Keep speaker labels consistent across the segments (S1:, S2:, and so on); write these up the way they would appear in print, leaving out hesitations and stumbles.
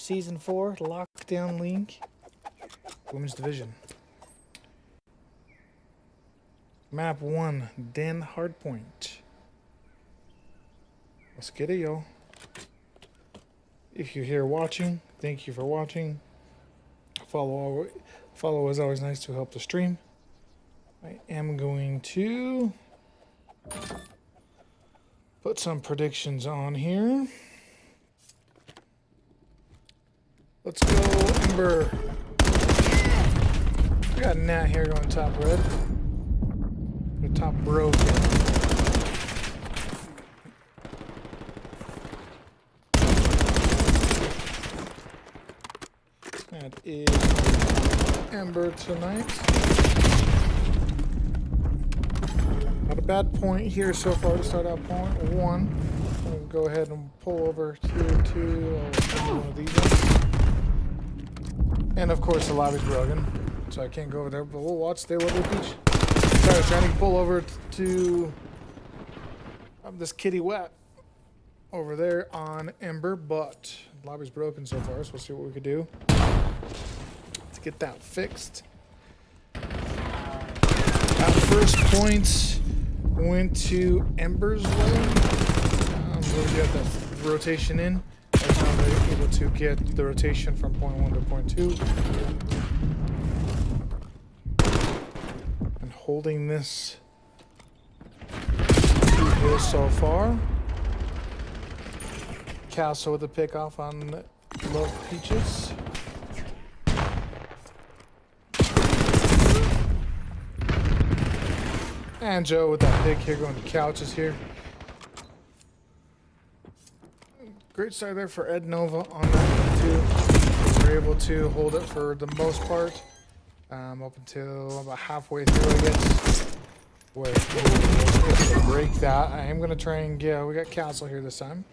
S1: Season 4 Lockdown League Women's Division. Map 1, Den Hardpoint. Let's get it, yo. If you're here watching, thank you for watching. Follow is always nice to help the stream. I am going to put some predictions on here. Let's go, Ember. We got Nat here going top red. The top broken. That is Ember tonight. Not a bad point here so far to start out point 1. I'm going to go ahead and pull over tier 2. I'll one of these ones. And of course the lobby's broken, so I can't go over there, but we'll watch. Stay level beach. Sorry, trying to pull over to this kitty wet over there on Ember, but the lobby's broken so far, so we'll see what we could do to get that fixed. That first point went to Ember's way. We'll get that rotation in. That's how they're able to get the rotation from point 1 to point 2. And holding this here so far. Castle with the pick off on Love Peaches. And Joe with that pick here going to couches here. Great start there for Ed Nova on that one too. We're able to hold it for the most part. Up until about halfway through, I guess. Where we'll break that. I am going to try and get... We got Castle here this time.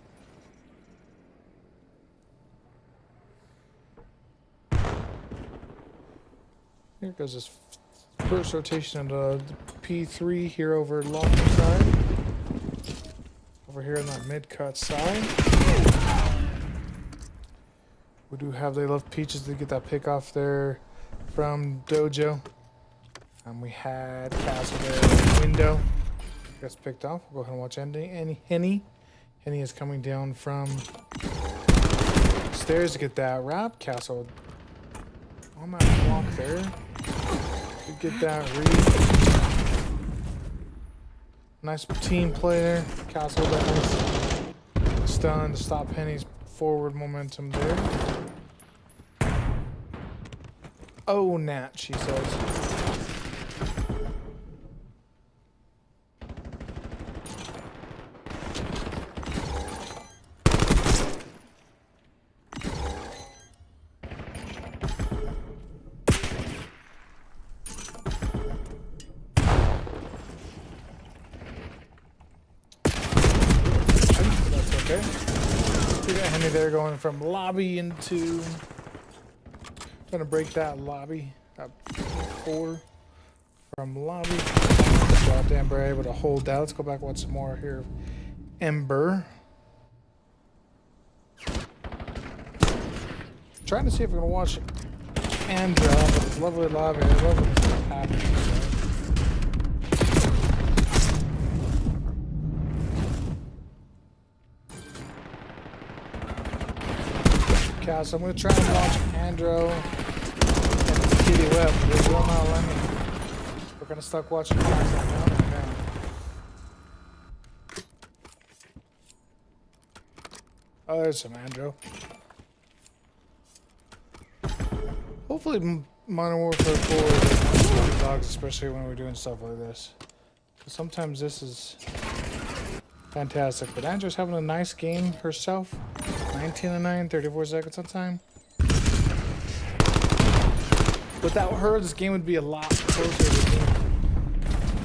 S1: Here goes this first rotation into P3 here over Locker side. Over here on that mid-cut side. We do have They Love Peaches to get that pick off there from Dojo. And we had Castle there in the window. Gets picked off. We'll go ahead and watch Henny. Henny is coming down from stairs to get that wrap. Castle on that block there. To get that read. Nice team play there. Castle with that nice stun to stop Henny's forward momentum there. Oh, Nat, she says. Okay. We got Henry there going from lobby into... Trying to break that lobby. That 4 from lobby. Got Ember able to hold that. Let's go back once more here. Ember. Trying to see if we're going to watch Andra, but it's lovely lobby. I love when this happens. So I'm going to try and watch Andro and this kitty web. They will not let me. We're going to start watching Castle now. Oh, there's some Andro. Hopefully Modern Warfare 4 is dogs, especially when we're doing stuff like this. Sometimes this is fantastic. But Andro's having a nice game herself. 19-9, 34 seconds on time. Without her, this game would be a lot closer.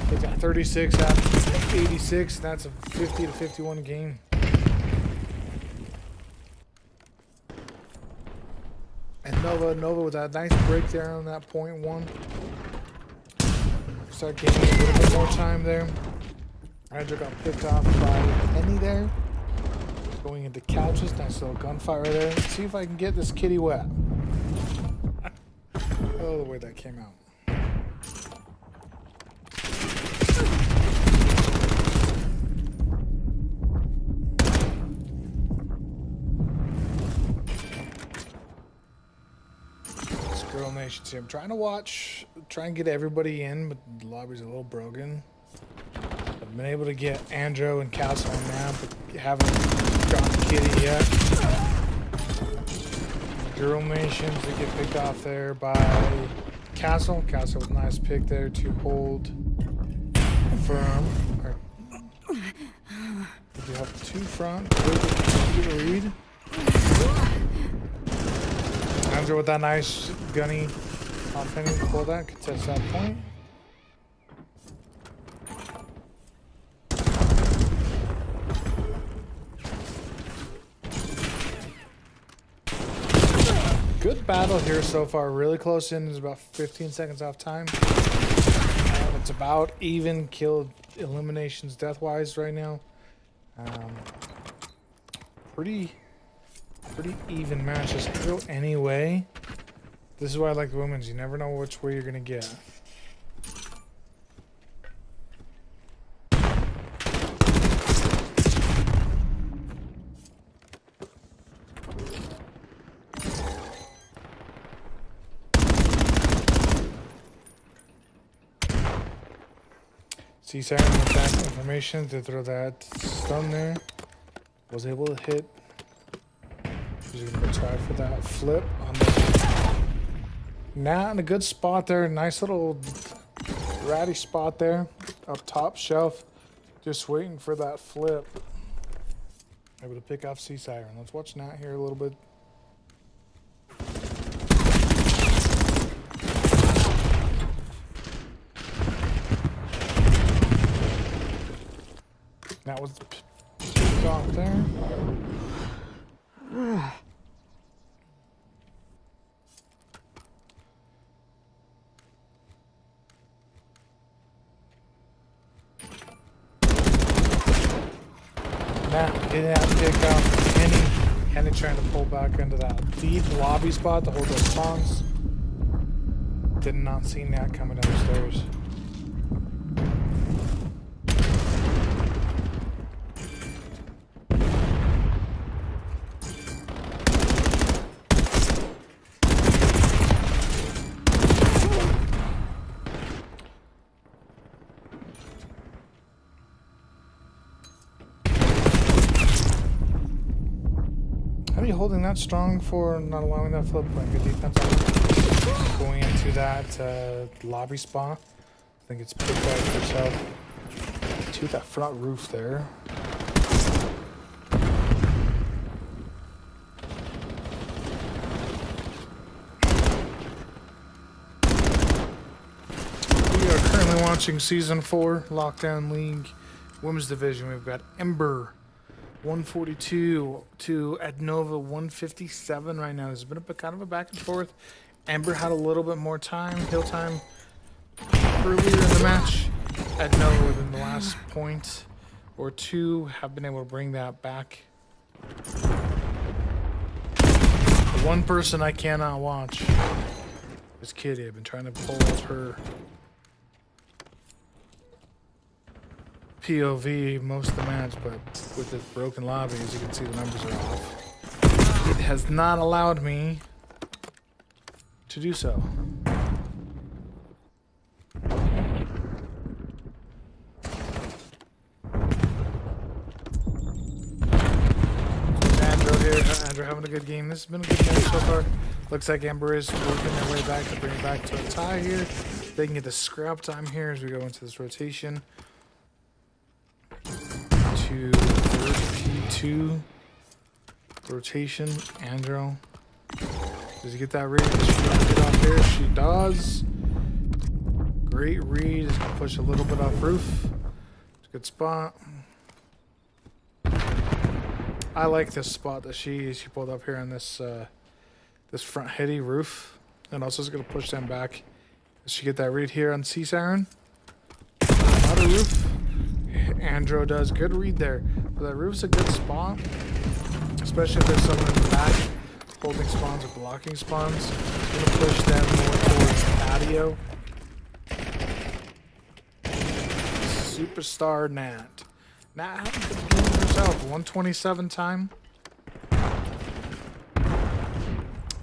S1: They got 36 out of 86. That's a 50 to 51 game. And Nova with that nice break there on that point 1. Start gaining a little bit more time there. Andrew got picked off by Henny there. Going into couches. Nice little gunfire there. Let's see if I can get this kitty wet. Oh, the way that came out. Girl Nation here. I'm trying to watch, try and get everybody in, but the lobby's a little broken. I've been able to get Andrew and Castle on now, but haven't gotten Kitty yet. Girl Nations to get picked off there by Castle. Castle with a nice pick there to hold firm. Right. We have two front. Good read. Andrew with that nice gunny offending to pull that, contest that point. Good battle here so far, really close in. It's about 15 seconds off time. It's about even kill eliminations death-wise right now. Pretty even match. Just go anyway. This is why I like the women's. You never know which way you're gonna get. See Siren with that information to throw that stun there. Was able to hit. He's gonna try for that flip on the Nat in a good spot there. Nice little ratty spot there up top shelf. Just waiting for that flip. Able to pick off Sea Siren. Let's watch Nat here a little bit. Nat was picked off there. Nat getting that pick out. Kenny trying to pull back into that deep lobby spot to hold those spawns. Did not see Nat coming down the stairs. How are you holding that strong for not allowing that flip? Playing good defense. Going into that lobby spot. I think it's picked out yourself to that front roof there. We are currently watching Season 4 Lockdown League Women's Division. We've got Ember 142 to Adnova 157 right now. There's been kind of a back and forth. Ember had a little bit more time, kill time earlier in the match. Adnova within the last point or two have been able to bring that back. The one person I cannot watch is Kitty. I've been trying to pull up her POV most of the match, but with the broken lobby, as you can see, the numbers are off. It has not allowed me to do so. Andrew here. Andrew having a good game. This has been a good match so far. Looks like Ember is working their way back to bring it back to a tie here. They can get the scrap time here as we go into this rotation. To P2 rotation. Andrew, does he get that read? Does she get off there? She does. Great read. Is gonna push a little bit off roof. It's a good spot. I like this spot that she pulled up here on this this front heady roof, and also is gonna push them back. Does she get that read here on Sea Siren? Not a roof. Andrew does good read there. But that roof's a good spot. especially if there's someone in the back holding spawns or blocking spawns. It's going to push them more towards patio. Superstar Nat. Nat having a good game herself. 127 time.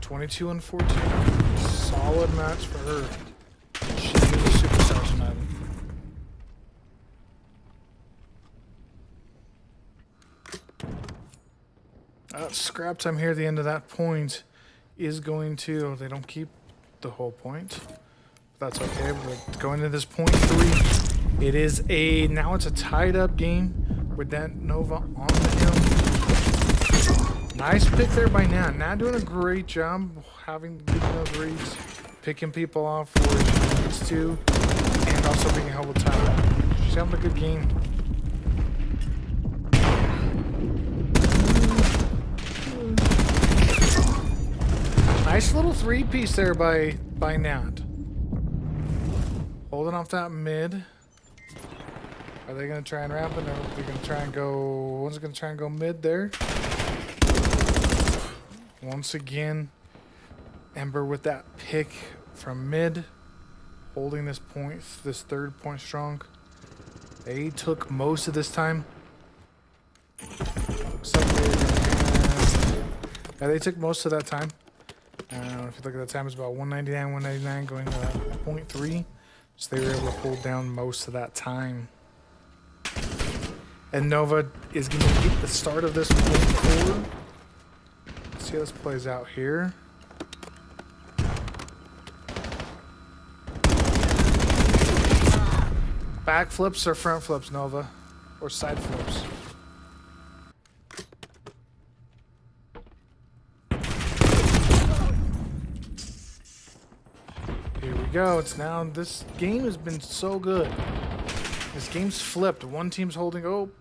S1: 22 and 14. Solid match for her. She is a superstar tonight. Scrap time here at the end of that point is going to... They don't keep the whole point. But that's okay. We're going to this point 3. It is a... Now it's a tied up game with that Nova on the hill. Nice pick there by Nat. Nat doing a great job having getting those reads, picking people off where she needs to, and also being held with time. She's having a good game. Nice little 3-piece there by Nat. Holding off that mid. Are they going to try and ramp it? Or are they going to try and go... One's going to try and go mid there. Once again, Ember with that pick from mid. Holding this point, this third point strong. They took most of this time. Looks like they took most of that time. If you look at the time, it's about 199, 199 going to point 3. So they were able to pull down most of that time. And Nova is going to get the start of this point 4. Let's see how this plays out here. Back flips or front flips, Nova? Or side flips? Here we go. It's now... This game has been so good. This game's flipped. One team's holding... Oh,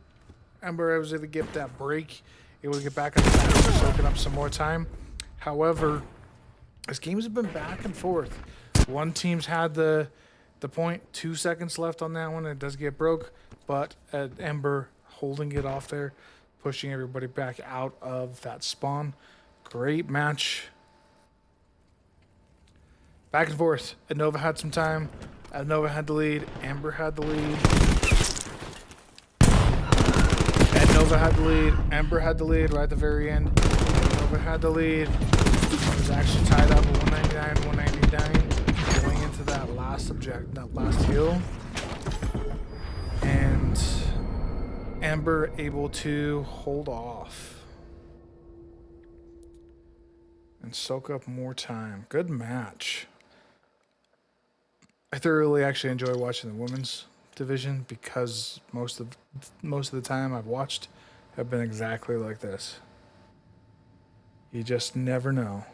S1: Ember was able to get that break. Able to get back on the back, soaking up some more time. However, this game has been back and forth. One team's had the point, 2 seconds left on that one. It does get broke, but Ember holding it off there, pushing everybody back out of that spawn. Great match. Back and forth. Nova had some time. Nova had the lead. Ember had the lead. Nova had the lead. Ember had the lead right at the very end. Nova had the lead. It was actually tied up at 199, 199 going into that last hill. And Ember able to hold off and soak up more time. Good match. I thoroughly actually enjoy watching the women's division because most of the time I've watched have been exactly like this. You just never know.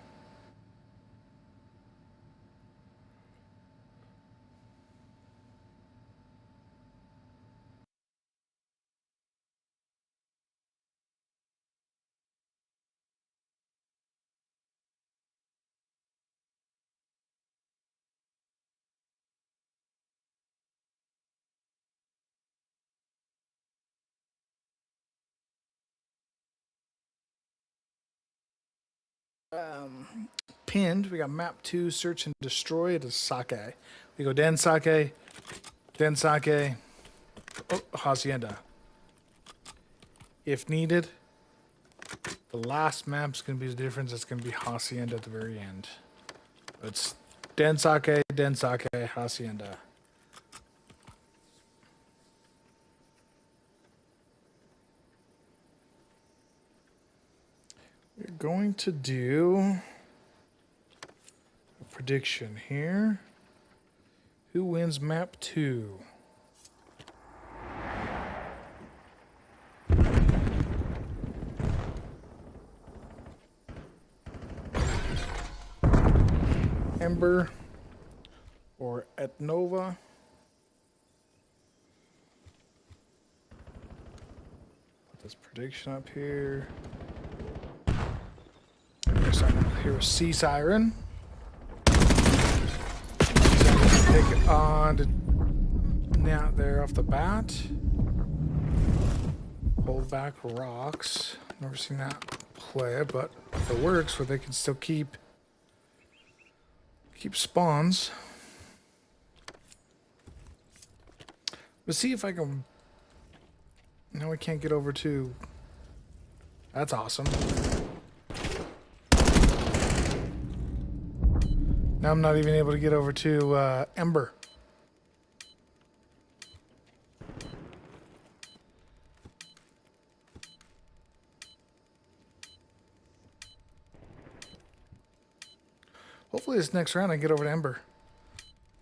S1: Pinned, we got map 2, search and destroy. It is Sake. We go Den Sake, oh, Hacienda. If needed, the last map's going to be the difference. It's going to be Hacienda at the very end. It's Den Sake, Hacienda. We're going to do a prediction here. Who wins map 2? Ember or Etnova? Put this prediction up here. Here's Sea Siren. Take it on to Nat there off the bat. Hold back rocks. Never seen that play it, but if it works, where they can still keep spawns. Let's see if I can. Now we can't get over to. That's awesome. Now I'm not even able to get over to Ember. Hopefully this next round I get over to Ember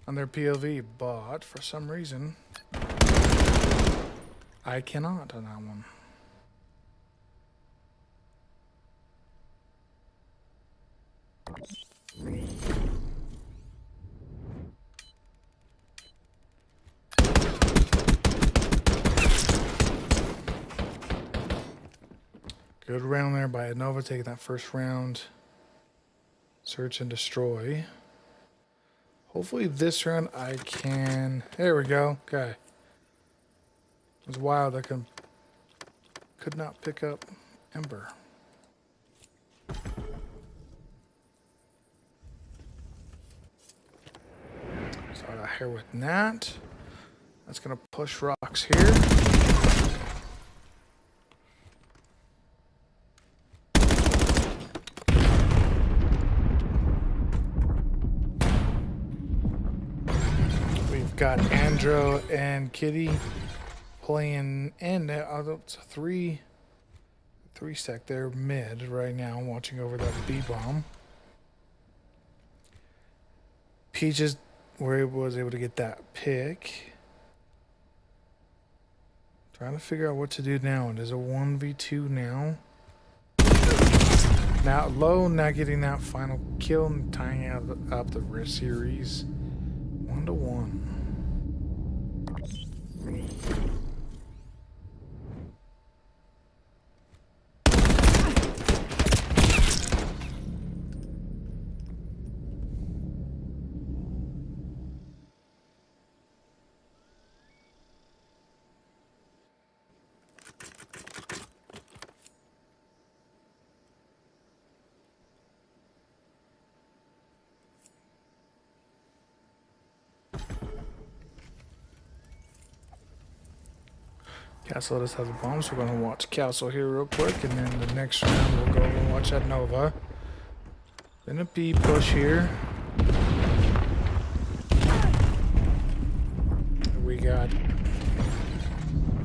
S1: on their POV, but for some reason I cannot on that one. Good round there by Nova, taking that first round. Search and destroy. Hopefully this round I can. There we go. Okay. It was wild. I could not pick up Ember. Start out here with Nat. That's gonna push rocks here. Got Andro and Kitty playing, and it's a three stack there mid right now, watching over that B bomb. Peaches was able to get that pick. Trying to figure out what to do now. It is a 1v2 now. Now low, not getting that final kill and tying up the series 1-1. Castle does have the bombs. We're going to watch Castle here real quick, and then the next round we'll go and watch that Nova. Then a B push here. We got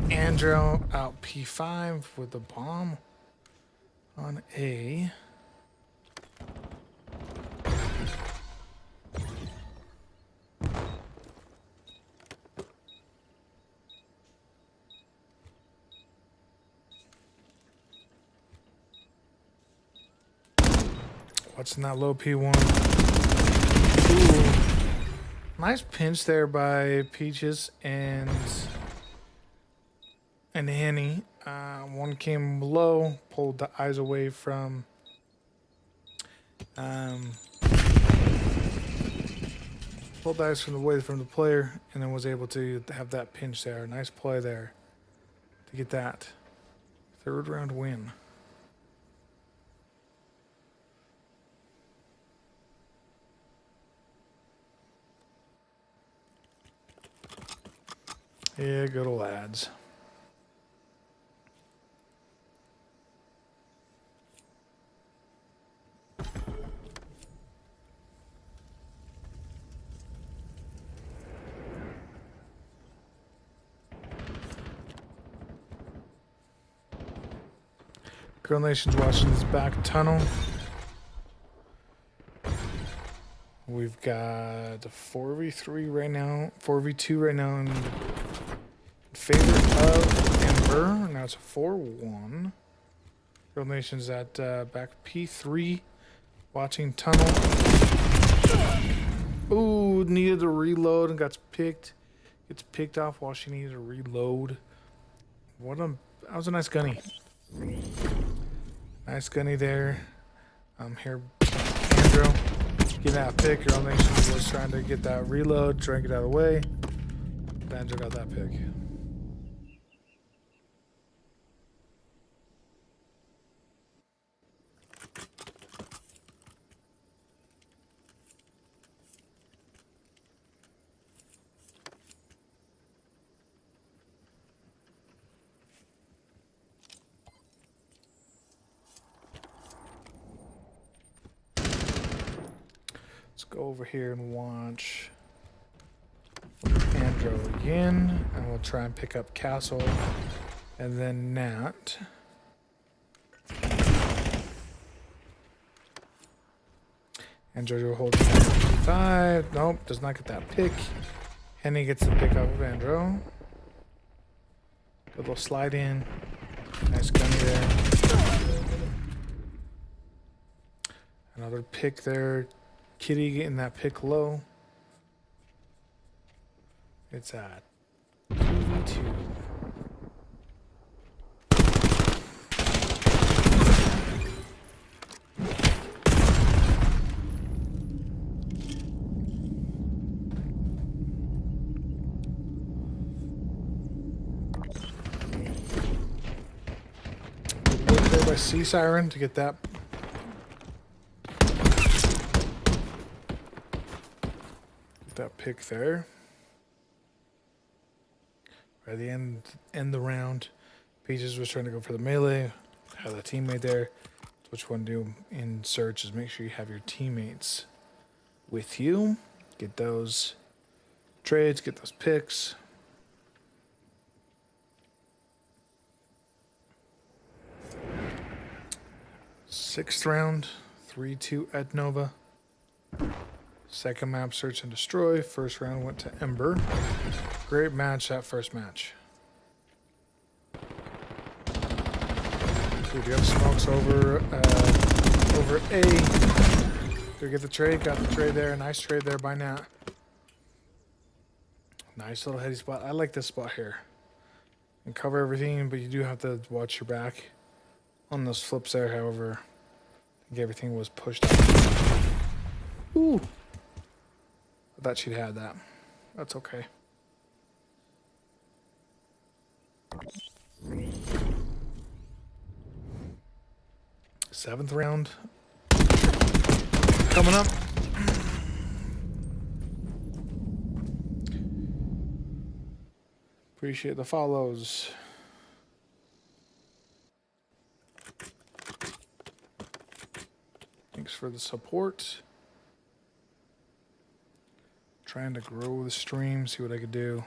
S1: Andro out P5 with the bomb on A. Watching that low P1. Ooh. Nice pinch there by Peaches and Henny. One came low, pulled the eyes away from pulled the eyes away from the player, and then was able to have that pinch there. Nice play there to get that third round win. Yeah, good old ads. Girl Nation's watching this back tunnel. We've got a 4v3 right now, 4v2 right now in favor of Ember. Now it's a 4-1. Girl Nation's at back P3, watching tunnel. Ooh, needed to reload and gets picked off while she needed to reload. That was a nice gunny. Nice gunny there. Here, Andro. Get that pick. Girl Nation was trying to get that reload, trying to get out of the way. Banjo got that pick. Let's go over here and watch Andro again, and we'll try and pick up Castle, and then Nat. And Jojo holding 5. Nope, does not get that pick. Henny gets the pick up of Andro. Good little slide in. Nice gunny there. Another pick there. Kitty getting that pick low. It's at 2v2. Look there by Sea Siren to get that. That pick there. By the end the round, Peaches was trying to go for the melee. Had a teammate there. What you want to do in search is make sure you have your teammates with you. Get those trades, get those picks. Sixth round, 3-2 at Nova. Second map, Search and Destroy. First round went to Ember. Great match, that first match. We do have smokes over A. Do we get the trade? Got the trade there. Nice trade there by Nat. Nice little heady spot. I like this spot here. And cover everything, but you do have to watch your back on those flips there. However, I think everything was pushed out. Ooh. I thought she'd had that. That's okay. Seventh round coming up. Appreciate the follows. Thanks for the support. Trying to grow the stream, see what I could do.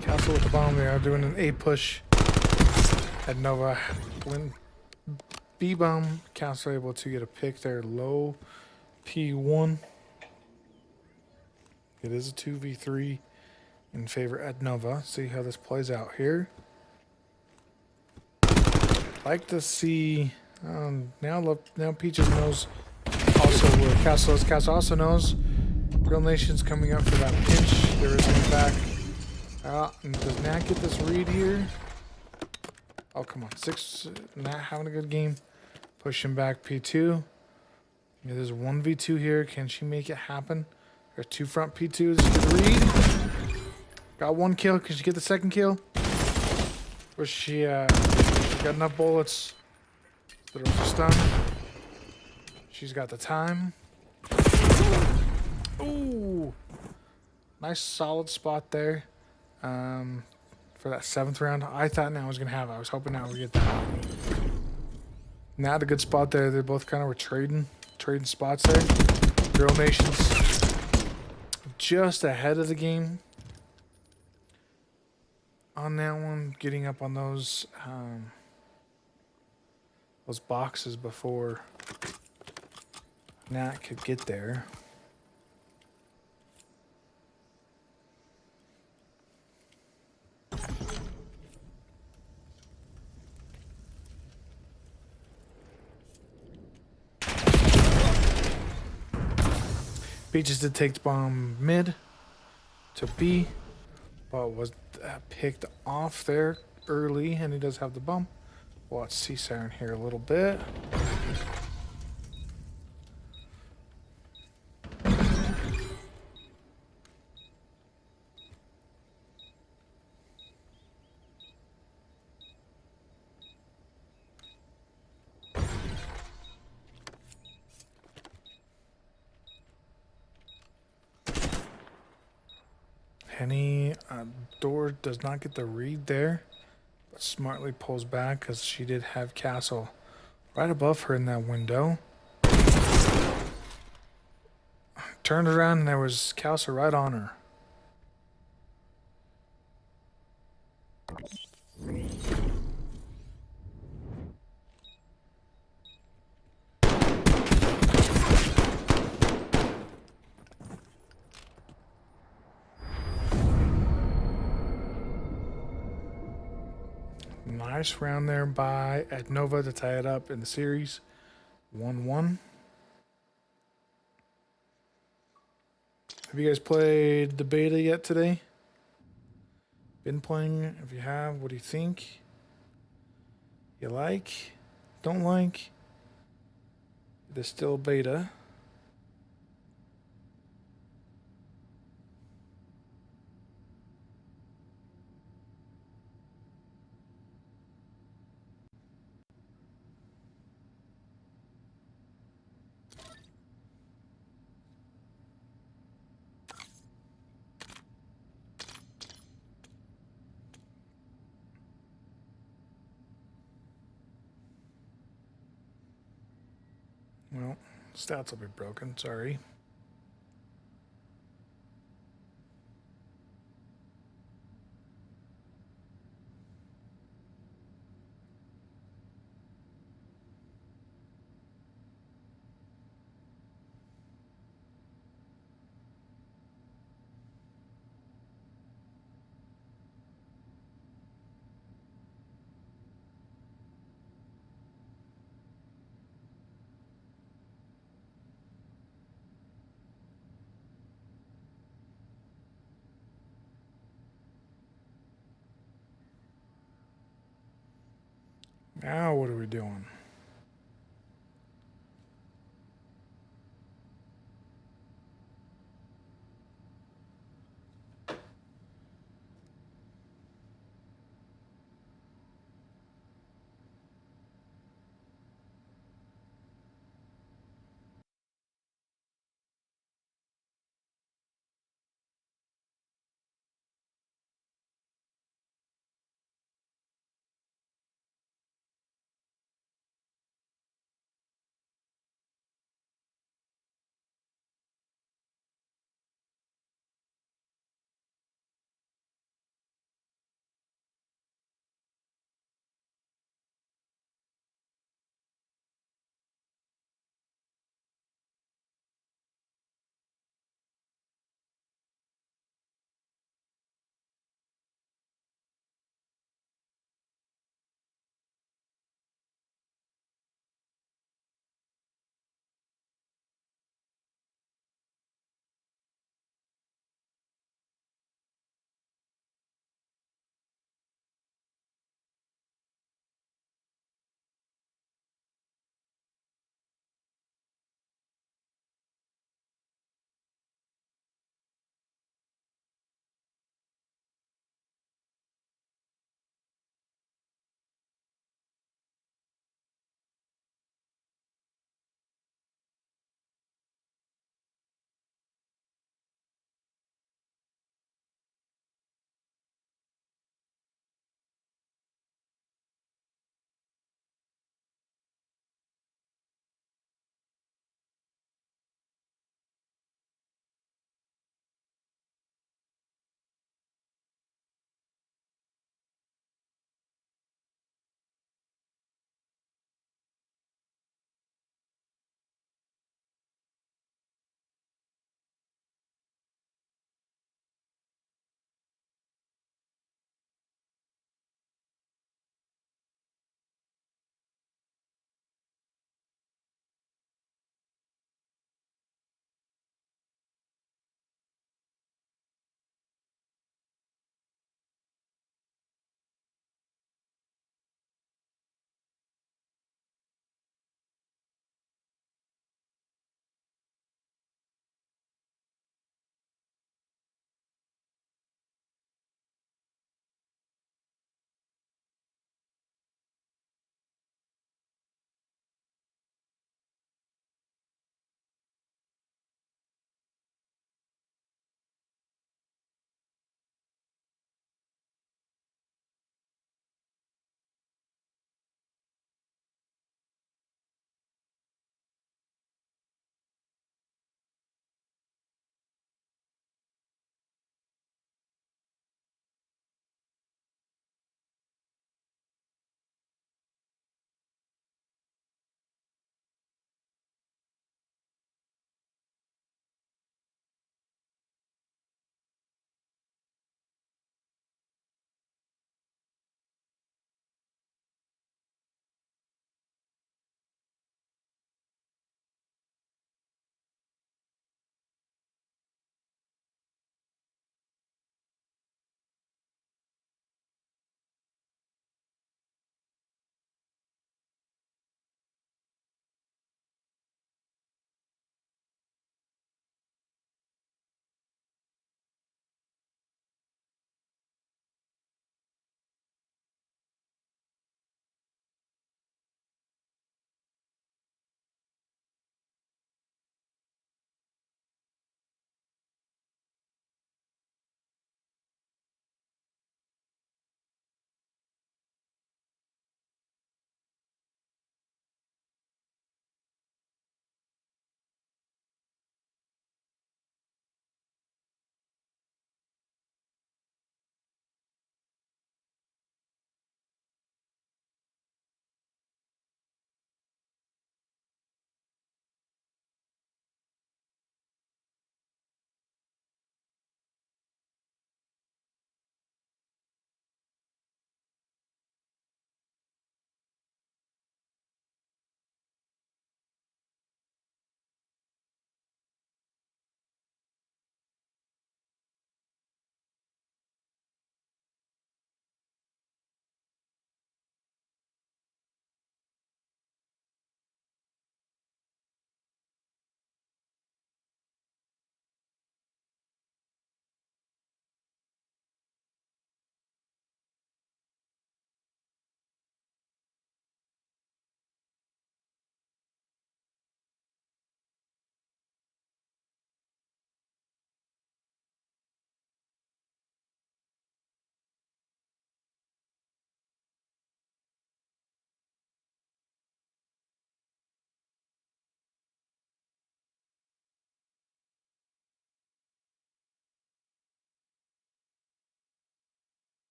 S1: Castle with the bomb there, doing an A push at Nova. When B bomb, Castle able to get a pick there, low P1. It is a 2v3 in favor at Nova. See how this plays out here. Like to see now Peaches knows also where Castle is. Castle also knows Real Nation's coming up for that pinch. There is in back. And does Nat get this read here? Oh, come on. 6. Nat having a good game. Pushing back P2. Yeah, there's 1v2 here. Can she make it happen? There's 2 front P2s. Good read. Got 1 kill. Can she get the second kill? Or she got enough bullets that are stun? She's got the time. Ooh. Nice solid spot there. For that 7th round. I thought Nat was going to have it. I was hoping Nat would get that. Nat a good spot there. They both kind of were trading spots there. Girl Nation's just ahead of the game on that one. Getting up on those boxes before Nat could get there. Peaches did take the bomb mid to B, but was picked off there early, and he does have the bump. We'll watch Sea Siren here a little bit. Penny door does not get the read there, but smartly pulls back because she did have Castle right above her in that window. Turned around and there was Castle right on her. Nice round there by Adnova to tie it up in the series. 1-1. Have you guys played the beta yet today? Been playing? If you have, what do you think? You like? Don't like? It is still beta. Well, stats will be broken, sorry. Now what are we doing?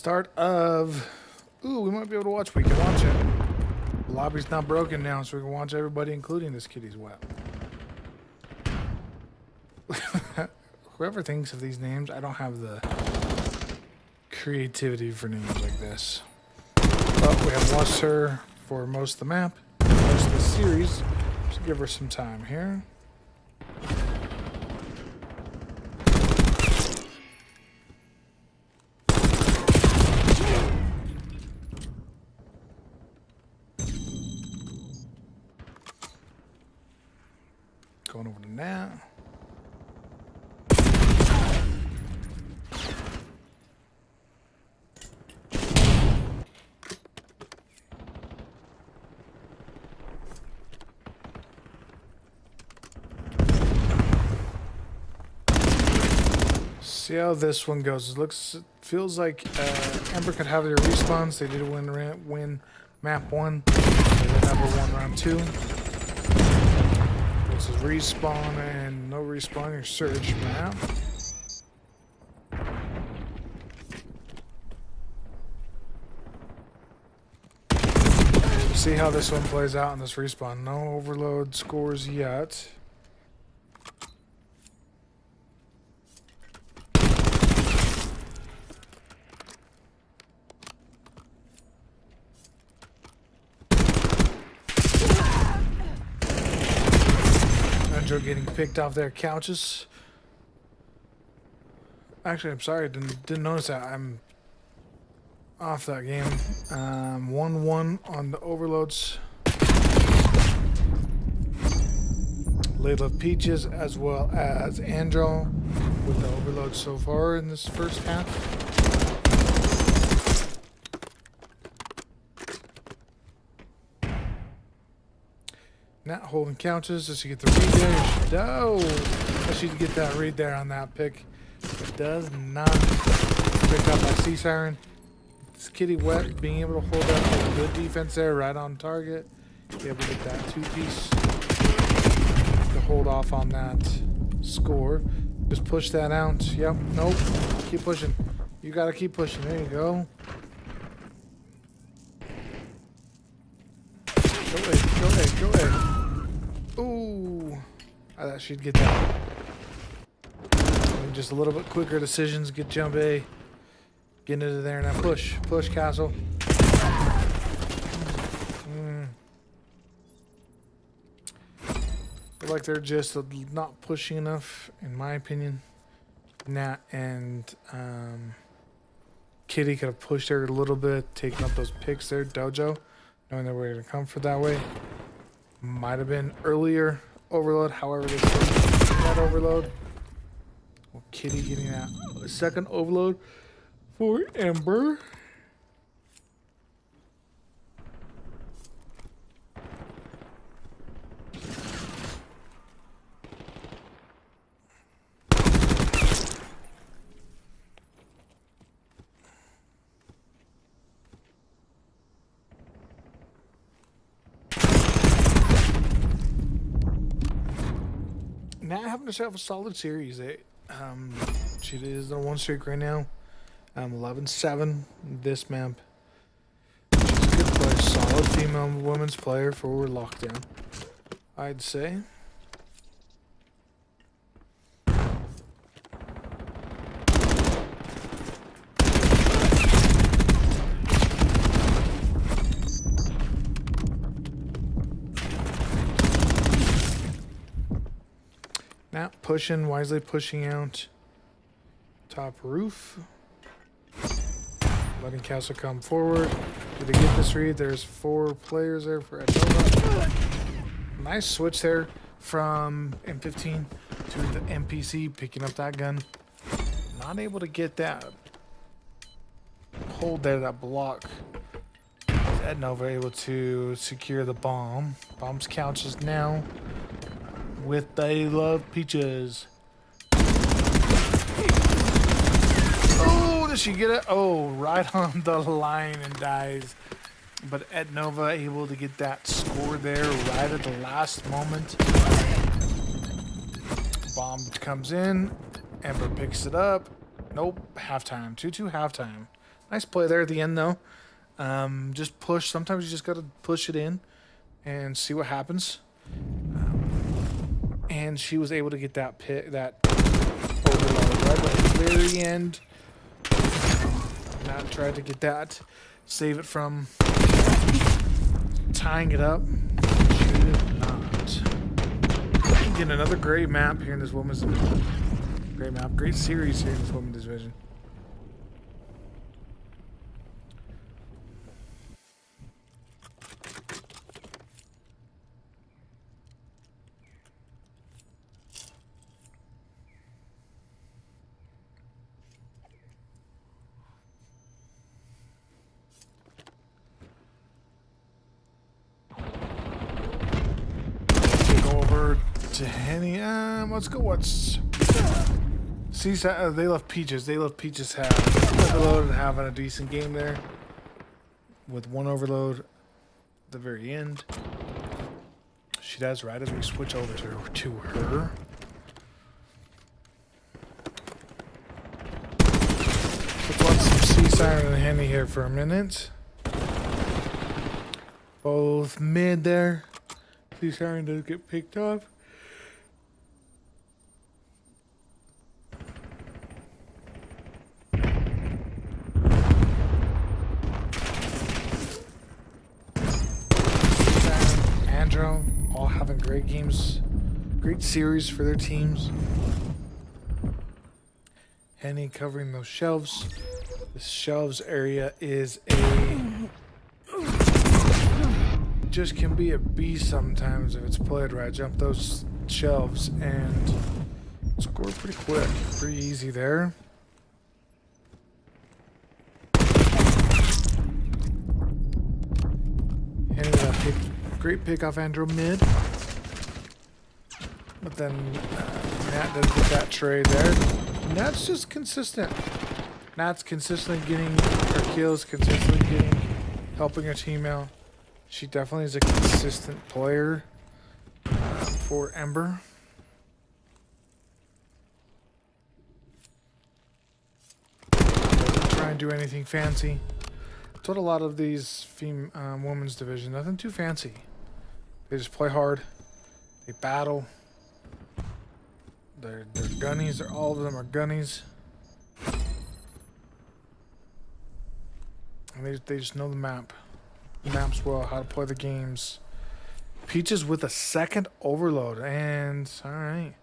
S1: Start of... Ooh, we might be able to watch. We can watch it. The lobby's not broken now, so we can watch everybody, including this kitty's wet. Whoever thinks of these names, I don't have the creativity for names like this. But we have watched her for most of the map, most of the series, so give her some time here. Going over to Nat. See how this one goes. It feels like Ember could have their respawns. They did win map 1. They did number 1 round 2. This is respawn and no respawn, your surge map. See how this one plays out in this respawn. No overload scores yet. Getting picked off their couches. Actually, I'm sorry, didn't notice that. I'm off that game. 1-1 on the overloads. Layla Peaches as well as Angel with the overload so far in this first half. Not holding couches. Does she get the read there? No! Does she get that read there on that pick? It does not. Picked up by Sea Siren. This kitty wet, being able to hold up a good defense there, right on target. Be able to get that 2-piece to hold off on that score. Just push that out. Yep. Nope. Keep pushing. You gotta keep pushing. There you go. Go ahead. Go ahead. Go ahead. Ooh, I thought she'd get that. Just a little bit quicker decisions. Get jump A. Get into there now. Push. Push, Castle. Feel like they're just not pushing enough, in my opinion. Nat and Kitty could have pushed her a little bit, taking up those picks there. Dojo, knowing they were going to come for that way. Might have been earlier overload, however they still that overload. Well, Kitty getting that second overload for Ember. Not having herself a solid series. She is on 1 streak right now. 11-7 this map. She's a good player, solid female women's player for Lockdown, I'd say. Now pushing, wisely pushing out top roof. Letting Castle come forward. Did they get this read? There's 4 players there for Adova. Nice switch there from M15 to the NPC, picking up that gun. Not able to get that hold there, that block. Ednova able to secure the bomb. Bomb's couches now. With They Love Peaches. Oh, does she get it? Oh, right on the line and dies. But Ednova able to get that score there right at the last moment. Bomb comes in. Ember picks it up. Nope. Halftime. 2-2 halftime. Nice play there at the end, though. Just push. Sometimes you just got to push it in and see what happens. And she was able to get that overload right at the very end. Matt tried to get that, save it from tying it up. She did not. Get another great map here in this women's division. Great map, great series here in this women's division. To Henny, let's go. They love Peaches. They love Peaches overload and having a decent game there with one overload at the very end. She does right as we switch over to her. Let's watch some Sea Siren and Henny here for a minute. Both mid there. Sea Siren does get picked off. All having great games, great series for their teams. Henny covering those shelves. This shelves area is just can be a beast sometimes if it's played right. Jump those shelves and score pretty quick, pretty easy there. Henny with a great pick off Andrew mid. But then Nat does get that trade there. Nat's just consistent. Nat's consistently getting her kills, consistently helping her team out. She definitely is a consistent player for Ember. Doesn't try and do anything fancy. That's what a lot of these women's division, nothing too fancy. They just play hard. They battle. They're gunnies. All of them are gunnies. And they just know the maps well, how to play the games. Peaches with a second overload. And, alright.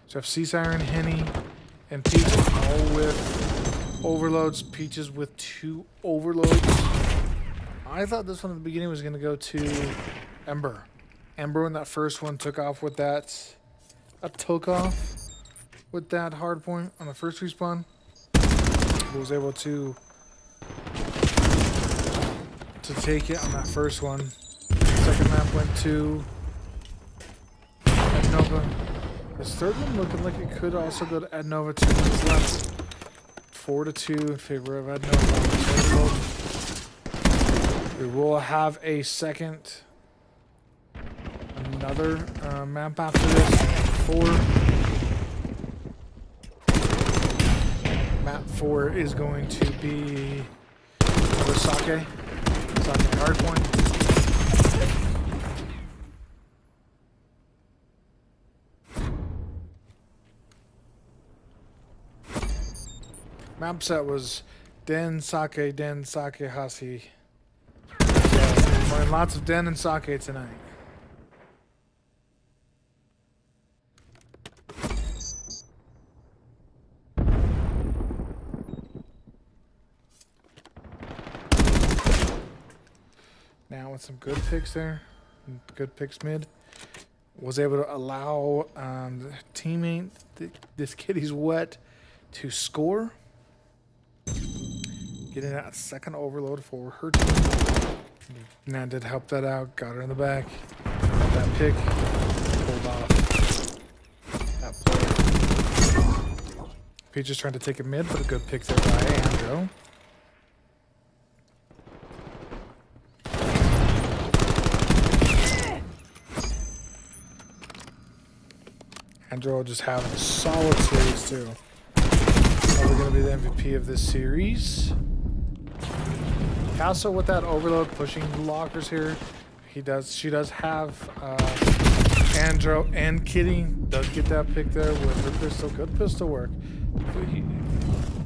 S1: So I have Sea Siren, Henny, and Peaches all with overloads. Peaches with 2 overloads. I thought this one at the beginning was going to go to Ember. Ember, when that first one took off with that... took off with that hard point on the first respawn. Was able to take it on that first one. Second map went to Adnova. This third one looking like it could also go to Adnova. 2 minutes left. 4-2 in favor of Adnova. We will have a another map after this. 4. Map 4 is going to be another Sake hardpoint. Map set was Den, Sake, Hasi. So, playing lots of Den and Sake tonight. Now with some good picks there, good picks mid, was able to allow the teammate, this kitty's wet, to score. Getting that second overload for her team. Nat did help that out, got her in the back, got that pick, pulled off that play. Peach is trying to take a mid, but a good pick there by Andrew. Andrew just having a solid series too. Probably going to be the MVP of this series. Castle with that overload pushing the lockers here. She does have Andro and Kitty does get that pick there with her pistol. Good pistol work.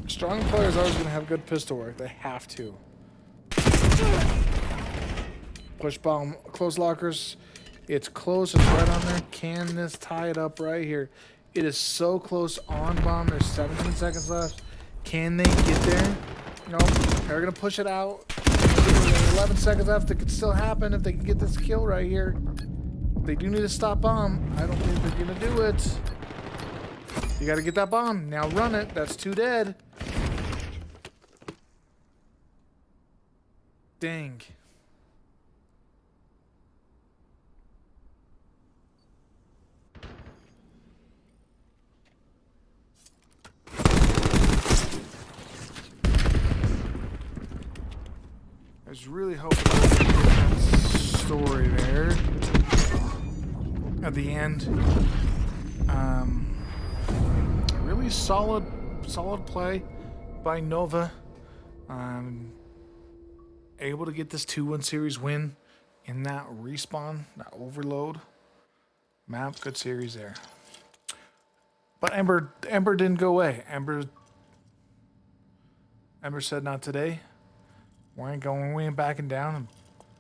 S1: Strong players are always going to have good pistol work. They have to. Push bomb, close lockers. It's close. It's right on there. Can this tie it up right here? It is so close on bomb. There's 17 seconds left. Can they get there? No. They're going to push it out. 11 seconds left. It could still happen if they can get this kill right here. They do need to stop bomb. I don't think they're going to do it. You got to get that bomb. Now run it. That's 2 dead. Dang. I was really hoping to get that story there at the end. Really solid play by Nova. Able to get this 2-1 series win in that respawn, that overload map. Good series there. But Ember didn't go away. Ember said not today. We ain't backing down and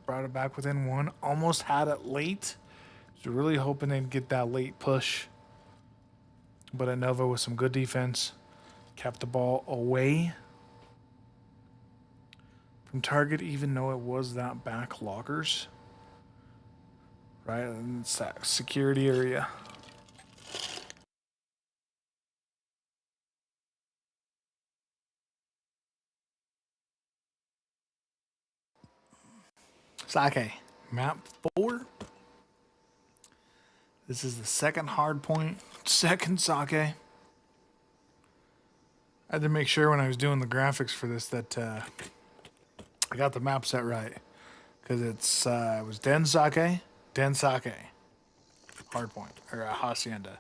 S1: brought it back within 1. Almost had it late. So really hoping they'd get that late push. But Nova with some good defense kept the ball away from target, even though it was that back lockers. Right, and it's that security area. Sake, map 4. This is the second hard point, second Sake. I had to make sure when I was doing the graphics for this that I got the map set right. Because it was Den Sake, hard point, or Hacienda.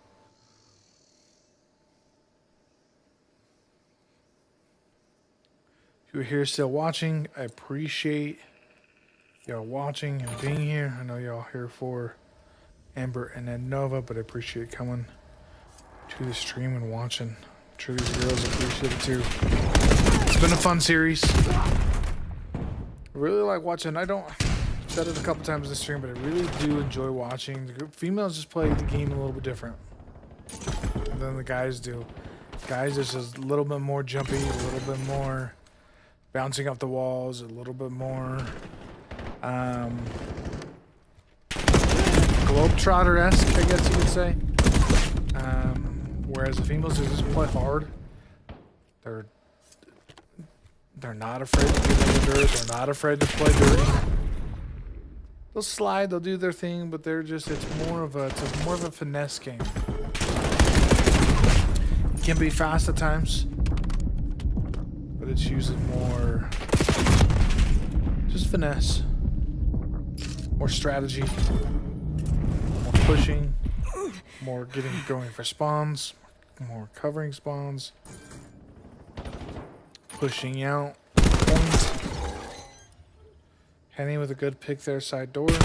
S1: If you're here still watching, I appreciate y'all watching and being here. I know y'all here for Ember and then Nova, but I appreciate coming to the stream and watching. I'm sure these girls appreciate it too. It's been a fun series. I really like watching. I've said it a couple times in the stream, but I really do enjoy watching. The females just play the game a little bit different than the guys do. Guys is just a little bit more jumpy, a little bit more bouncing off the walls, a little bit more Globetrotter-esque, I guess you could say. Whereas the females, they just play hard. They're not afraid to get in the dirt. They're not afraid to play dirty. They'll slide, they'll do their thing, but it's more of a finesse game. It can be fast at times, but it's usually more just finesse. More strategy, more pushing, more going for spawns, more covering spawns, pushing out, point. Henny with a good pick there, side door. Get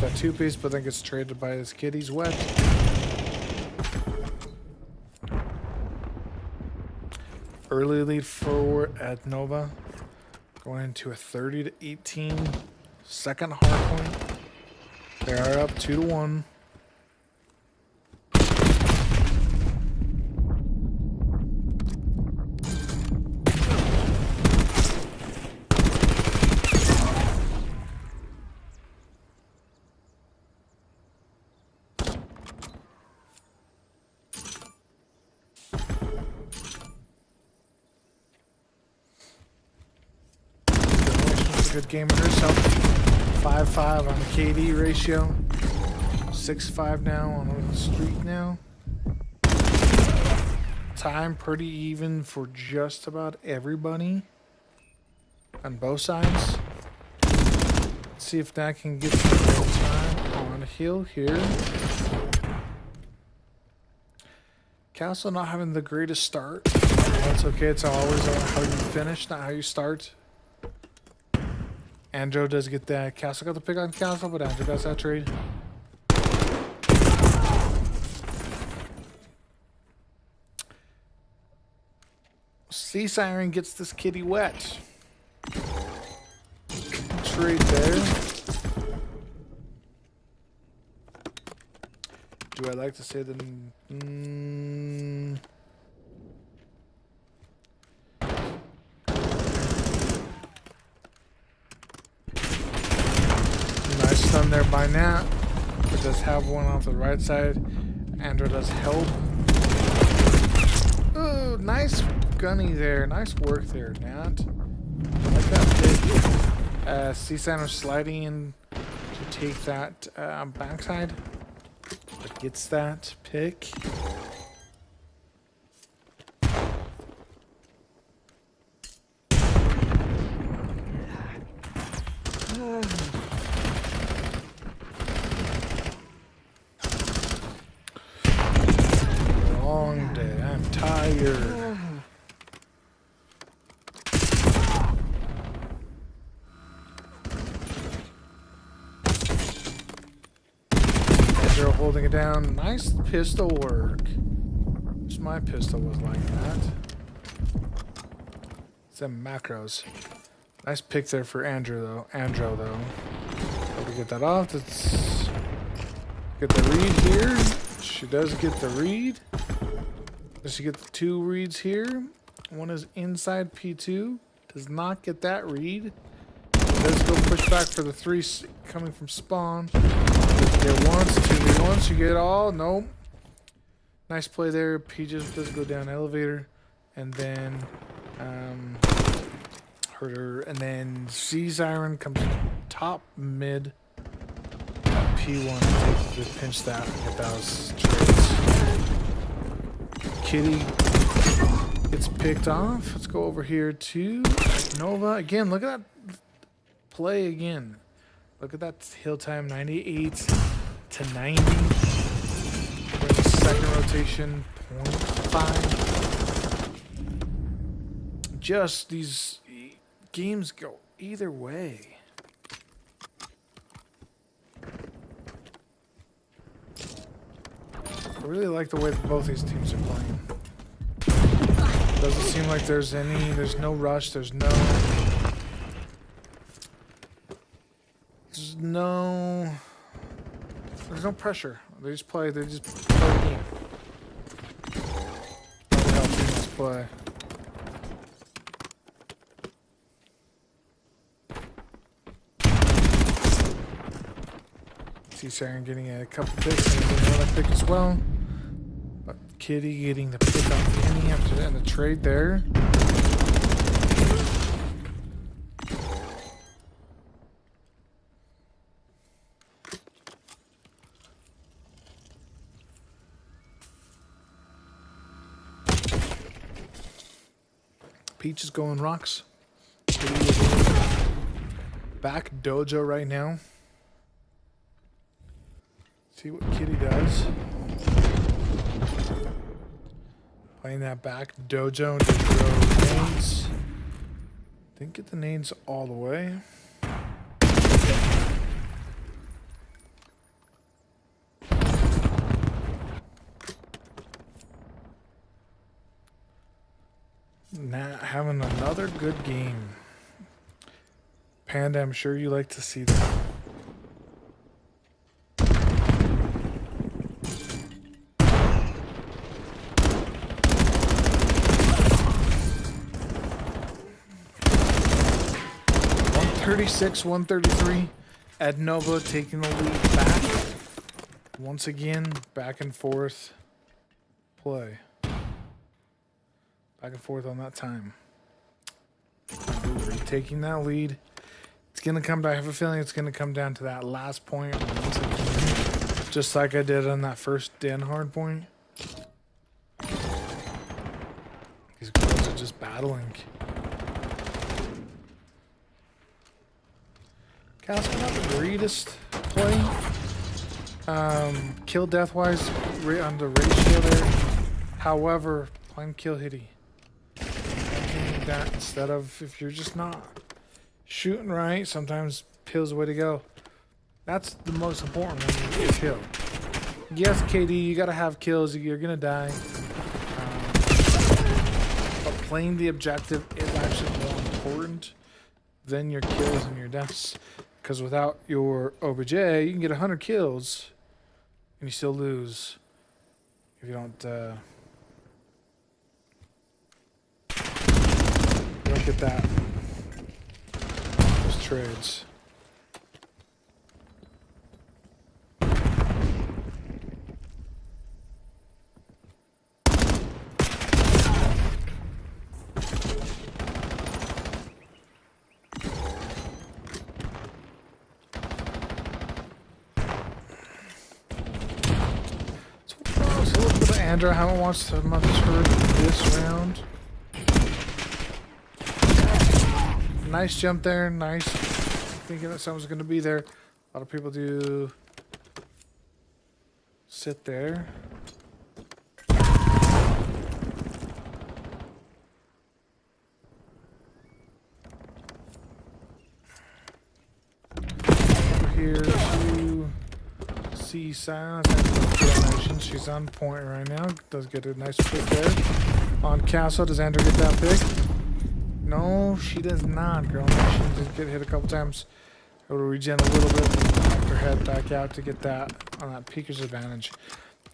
S1: that 2-piece, but then gets traded by his kid. He's wet. Early lead forward at Nova, going into a 30-18. Second hard point. They are up 2-1. Good game of herself. 5-5 on the KD ratio. 6-5 now on the streak now. Time pretty even for just about everybody on both sides. Let's see if that can get some time on the hill here. Castle not having the greatest start. That's okay. It's always how you finish, not how you start. Andro does get that. Castle got the pick on Castle, but Andro got that trade. Sea Siren gets this kitty wet. Trade there. Do I like to say the... Nice stun there by Nat. It does have one off the right side. Andro does help. Ooh, nice gunny there. Nice work there, Nat. I like that pick. Sea Siren sliding in to take that backside. But gets that pick. Long day. I'm tired. Holding it down. Nice pistol work. Wish my pistol was like that. Some macros. Nice pick there for Andro though. Able to get that off. Let's get the read here. She does get the read. Does she get the 2 reads here? One is inside P2. Does not get that read. Does go push back for the 3 coming from spawn. Get once, 2v1, you get all. Nope. Nice play there. P just does go down elevator. And then hurt her. And then Sea Siren comes top mid. P1 takes the pinch that. If that was trades. Kitty gets picked off. Let's go over here to Nova. Again, look at that play again. Look at that hill time, 98 to 90. Second rotation, 0.5. Just these games go either way. I really like the way that both these teams are playing. Doesn't seem like there's no rush, there's no pressure. They just play the game. That's how teams play. Sea Siren getting a couple picks and another pick as well. But Kitty getting the pick off the Annie after that, and the trade there. Peach is going rocks. Kitty is back dojo right now. See what Kitty does. Playing that back dojo to throw nades. Didn't get the nades all the way. Now having another good game. Panda, I'm sure you like to see that. .136, 133. Ed Nova taking the lead back. Once again, back and forth play. Back and forth on that time. Taking that lead. It's going to come down. I have a feeling it's going to come down to that last point. Once again, just like I did on that first Dan Hard point. These girls are just battling. Castle not the greatest play. Kill death wise on the ratio there. However, playing kill hitty. That instead of if you're just not shooting right. Sometimes pill's the way to go. That's the most important one, is kill. Yes, KD, you gotta have kills. You're gonna die. But playing the objective is actually more important than your kills and your deaths. Because without your OBJ, you can get 100 kills and you still lose if you don't get that. Those trades. So a little bit of Andrew. I haven't watched much for this round. Nice jump there. Nice. Thinking that someone's going to be there. A lot of people do sit there. Over here to see Silence. She's on point right now. Does get a nice pick there. On Castle. Does Andrew get that pick? No, she does not, girl. She did get hit a couple times. Able to regen a little bit. Knock her head back out to get that on that peeker's advantage.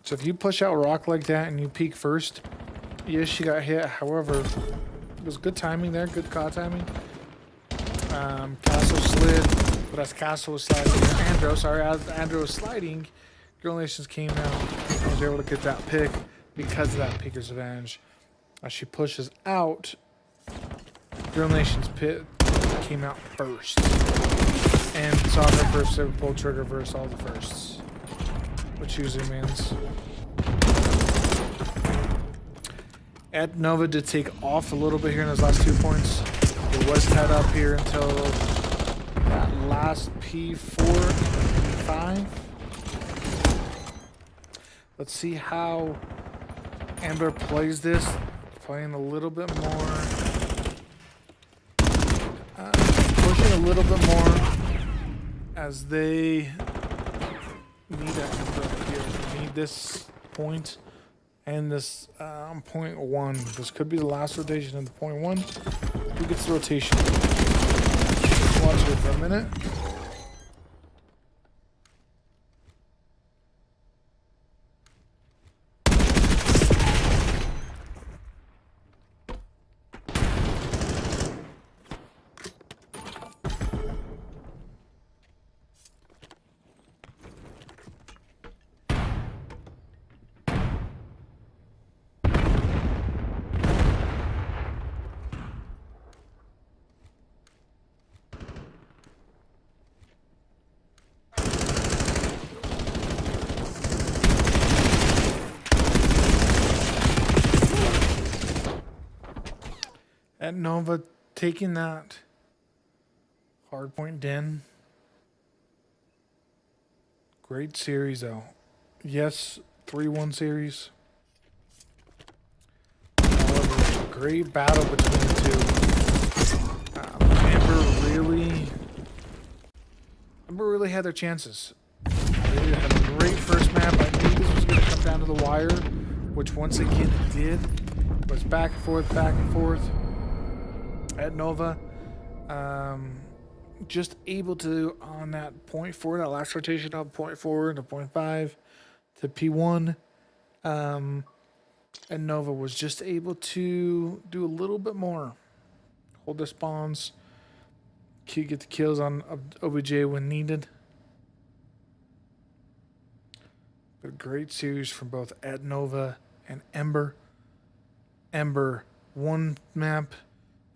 S1: So if you push out rock like that and you peek first, yes, she got hit. However, it was good timing there. Good call timing. Castle slid, but as Castle was sliding, as Andrew was sliding, Girl Nations came out and was able to get that pick because of that peeker's advantage. As she pushes out, Girl Nation's pit came out first and saw her first to pull trigger versus all the firsts, which usually means Ed Nova did take off a little bit here in those last 2 points. It was tied up here until that last P4, P5. Let's see how Amber plays this. Playing a little bit more. Pushing a little bit more as they need that Amber here. They need this point and this point 1. This could be the last rotation of the point 1. Who gets the rotation? Let's watch it for a minute. At Nova taking that hard point den. Great series though. Yes, 3-1 series. However, great battle between the two. Amber really had their chances. They had a great first map. I knew this was going to come down to the wire, which once again it did. It was back and forth, back and forth. At Nova, just able to, on that point 4, that last rotation up point 4 to point 5 to P1, and Nova was just able to do a little bit more, hold the spawns, get the kills on OBJ when needed. But a great series from both at Nova and Ember. Ember 1 map.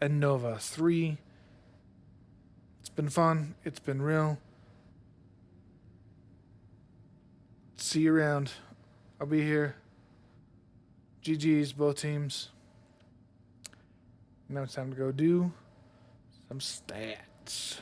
S1: And Nova 3. It's been fun. It's been real. See you around. I'll be here. GG's, both teams. Now it's time to go do some stats.